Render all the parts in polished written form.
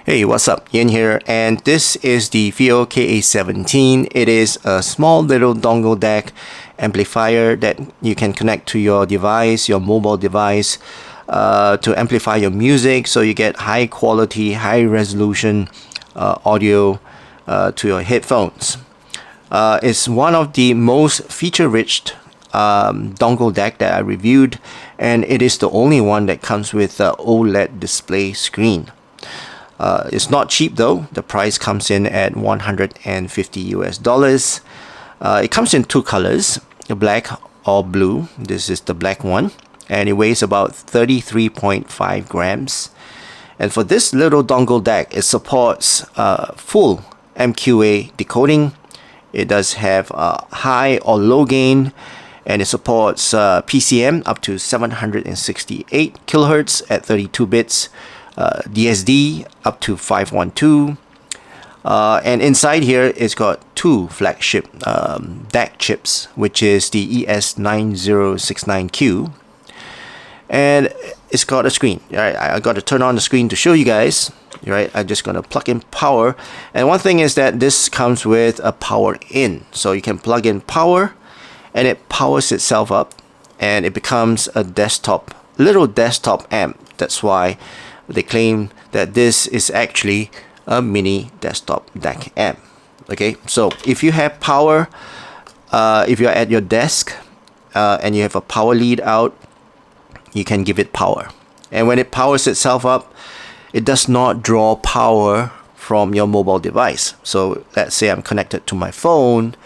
Hey, what's up? Ian here, and this is the FiiO KA17. It is a small little dongle DAC amplifier that you can connect to your device, your mobile device, to amplify your music so you get high quality, high resolution audio to your headphones. It's one of the most feature-rich dongle DAC that I reviewed, and it is the only one that comes with an OLED display screen. It's not cheap though. The price comes in at $150 US. It comes in two colors, black or blue. This is the black one, and it weighs about 33.5 grams. And for this little dongle DAC, it supports full MQA decoding. It does have high or low gain, and it supports PCM up to 768 kilohertz at 32 bits. DSD up to 512, and inside here it's got two flagship DAC chips, which is the ES9069Q, and it's got a screen. Right, I got to turn on the screen to show you guys. Right, I'm just gonna plug in power, and one thing is that this comes with a power in, so you can plug in power, and it powers itself up, and it becomes a little desktop amp. That's why they claim that this is actually a mini desktop DAC amp. Okay, so if you have power, if you're at your desk and you have a power lead out, you can give it power. And when it powers itself up, it does not draw power from your mobile device. So let's say I'm connected to my phone,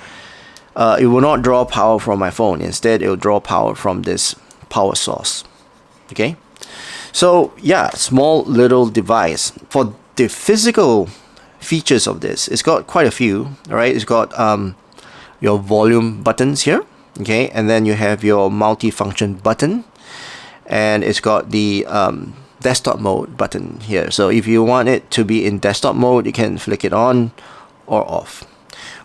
it will not draw power from my phone. Instead, it will draw power from this power source. Okay. So yeah, small little device. For the physical features of this, it's got quite a few. All right, it's got your volume buttons here, okay, and then you have your multi-function button, and it's got the desktop mode button here. So if you want it to be in desktop mode, you can flick it on or off.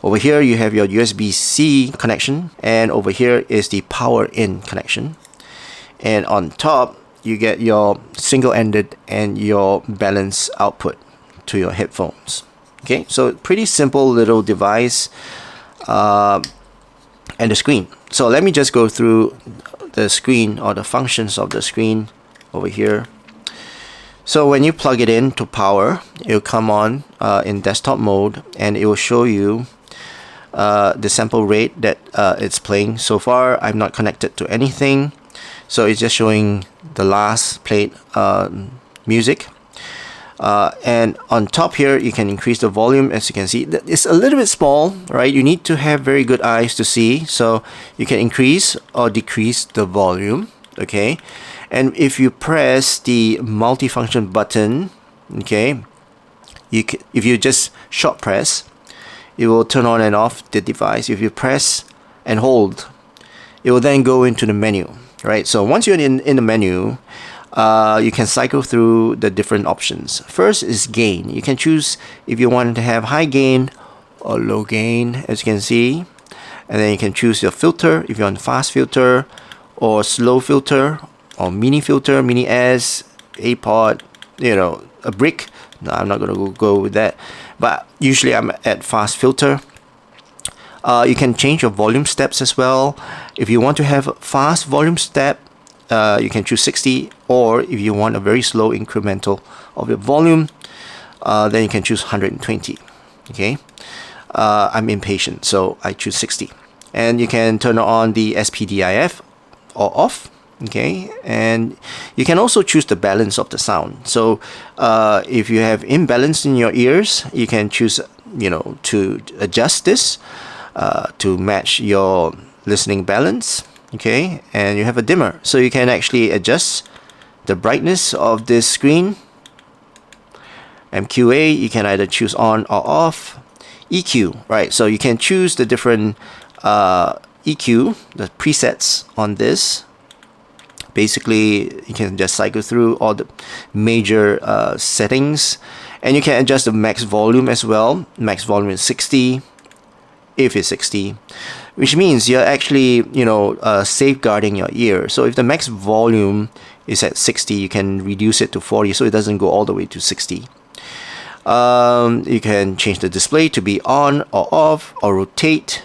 Over here you have your USB-C connection, and over here is the power in connection, and on top you get your single-ended and your balance output to your headphones. Okay, so pretty simple little device, and the screen. So let me just go through the screen, or the functions of the screen over here. So when you plug it in to power, it will come on in desktop mode, and it will show you the sample rate that it's playing. So far I'm not connected to anything, so it's just showing the last played music, and on top here you can increase the volume. As you can see, it's a little bit small, right? You need to have very good eyes to see, so you can increase or decrease the volume. Okay, and if you press the multifunction button, okay, if you just short press, it will turn on and off the device. If you press and hold, it will then go into the menu. Right, so once you're in the menu, you can cycle through the different options. First is gain. You can choose if you want to have high gain or low gain, as you can see, and then you can choose your filter if you want fast filter or slow filter or mini filter, mini S, A pod, you know, a brick. No, I'm not gonna go with that, but usually I'm at fast filter. You can change your volume steps as well. If you want to have a fast volume step, you can choose 60, or if you want a very slow incremental of your volume, then you can choose 120. Okay, I'm impatient, so I choose 60. And you can turn on the SPDIF or off. Okay, and you can also choose the balance of the sound. So if you have imbalance in your ears, you can choose, you know, to adjust this to match your listening balance. Okay, and you have a dimmer, so you can actually adjust the brightness of this screen. MQA, you can either choose on or off. EQ, right, so you can choose the different EQ, the presets on this. Basically, you can just cycle through all the major settings, and you can adjust the max volume as well. Max volume is 60 if it's 60, which means you're actually, you know, safeguarding your ear. So if the max volume is at 60, you can reduce it to 40 so it doesn't go all the way to 60. You can change the display to be on or off, or rotate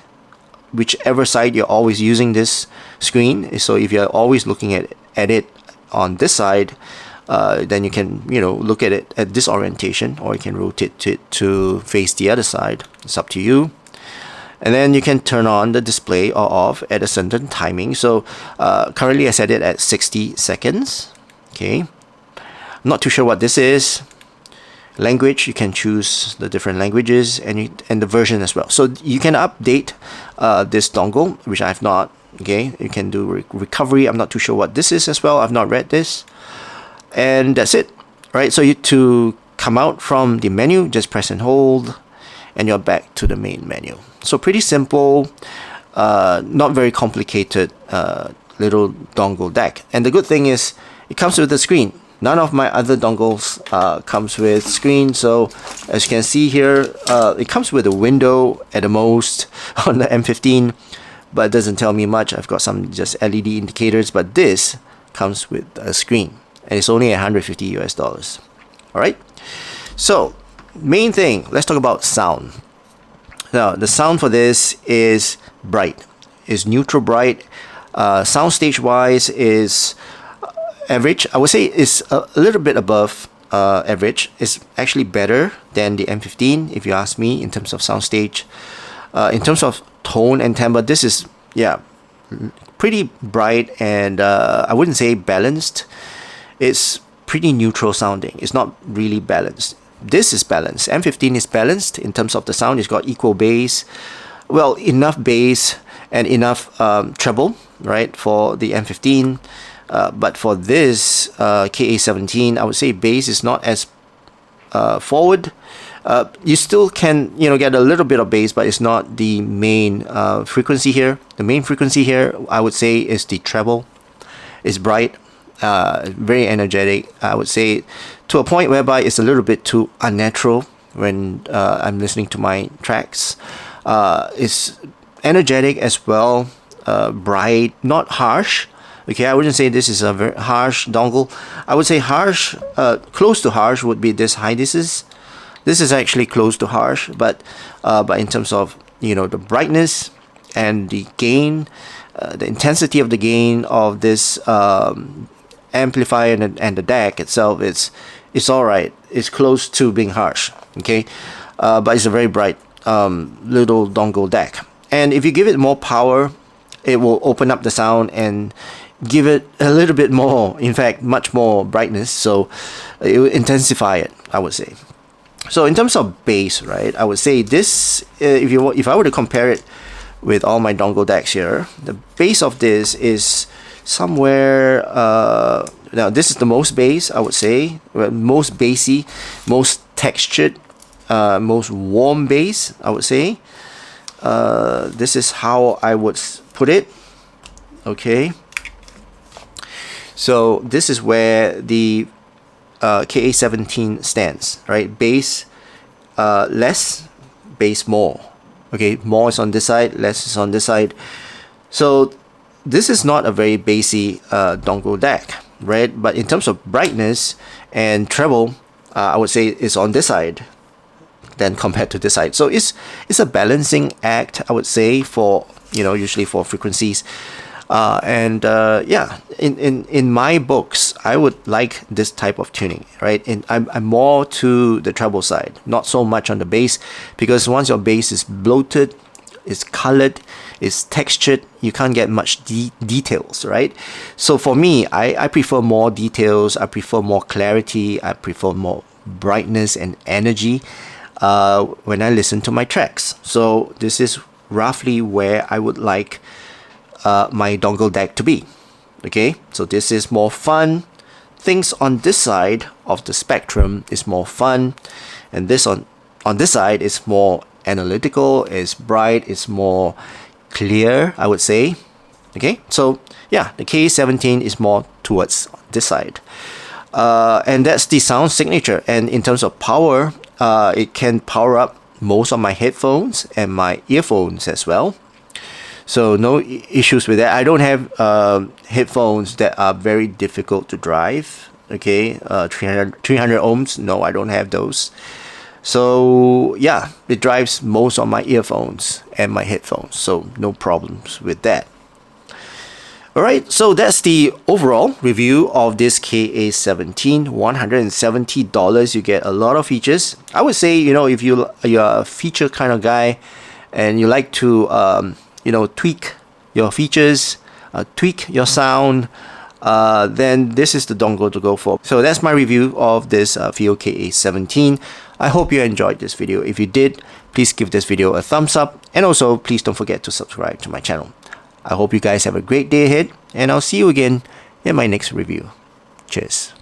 whichever side you're always using this screen. So if you're always looking at it on this side, then you can, you know, look at it at this orientation, or you can rotate it to face the other side. It's up to you. And then you can turn on the display or off at a certain timing. So currently I set it at 60 seconds. Okay, I'm not too sure what this is. Language, you can choose the different languages, and the version as well. So you can update this dongle, which I've not. Okay, you can do recovery. I'm not too sure what this is as well. I've not read this. And that's it, right? So to come out from the menu, just press and hold, and you're back to the main menu. So pretty simple, not very complicated little dongle DAC. And the good thing is it comes with a screen. None of my other dongles comes with screen. So as you can see here, it comes with a window at the most on the M15, but it doesn't tell me much. I've got some just LED indicators, but this comes with a screen, and it's only $150 US. All right. So main thing, let's talk about sound. Now the sound for this is bright, is neutral bright. Soundstage wise is average. I would say it's a little bit above average. It's actually better than the M15 if you ask me in terms of soundstage. In terms of tone and timbre, this is, yeah, pretty bright, and I wouldn't say balanced. It's pretty neutral sounding. It's not really balanced. This is balanced. M15 is balanced in terms of the sound. It's got equal bass, well, enough bass and enough treble, right, for the M15. But for this KA17, I would say bass is not as forward. You still can, you know, get a little bit of bass, but it's not the main frequency here. The main frequency here, I would say, is the treble. It's bright, very energetic. I would say to a point whereby it's a little bit too unnatural when I'm listening to my tracks. It's energetic as well, bright, not harsh. Okay, I wouldn't say this is a very harsh dongle. I would say harsh, close to harsh would be this high. This is actually close to harsh, but in terms of, you know, the brightness and the gain, the intensity of the gain of this amplifier and the DAC itself, it's all right. It's close to being harsh. Okay, but it's a very bright little dongle DAC, and if you give it more power, it will open up the sound and give it a little bit more, in fact much more brightness, so it will intensify it, I would say. So in terms of bass, right, I would say this, if I were to compare it with all my dongle DACs here, the bass of this is somewhere, now this is the most bass, I would say, most bassy, most textured, most warm bass, I would say. This is how I would put it. Okay, so this is where the KA17 stands, right? Bass less, bass more. Okay, more is on this side, less is on this side. So this is not a very bassy dongle DAC, right? But in terms of brightness and treble, I would say it's on this side than compared to this side. So it's a balancing act, I would say, for, you know, usually for frequencies. Yeah, in my books, I would like this type of tuning, right? And I'm more to the treble side, not so much on the bass, because once your bass is bloated, it's colored, it's textured, you can't get much details, right? So for me, I prefer more details, I prefer more clarity, I prefer more brightness and energy when I listen to my tracks. So this is roughly where I would like my dongle DAC to be. Okay, so this is more fun. Things on this side of the spectrum is more fun, and this on this side is more analytical, it's bright, it's more clear, I would say. Okay, so yeah, the KA17 is more towards this side, and that's the sound signature. And in terms of power, it can power up most of my headphones and my earphones as well. So no issues with that. I don't have headphones that are very difficult to drive. Okay, 300 ohms. No, I don't have those. So yeah, it drives most of my earphones and my headphones, so no problems with that. Alright, so that's the overall review of this KA17. $170, you get a lot of features. I would say, you know, if you're a feature kind of guy and you like to, you know, tweak your features, tweak your sound, then this is the dongle to go for. So that's my review of this FiiO KA17. I hope you enjoyed this video. If you did, please give this video a thumbs up, and also please don't forget to subscribe to my channel. I hope you guys have a great day ahead, and I'll see you again in my next review. Cheers.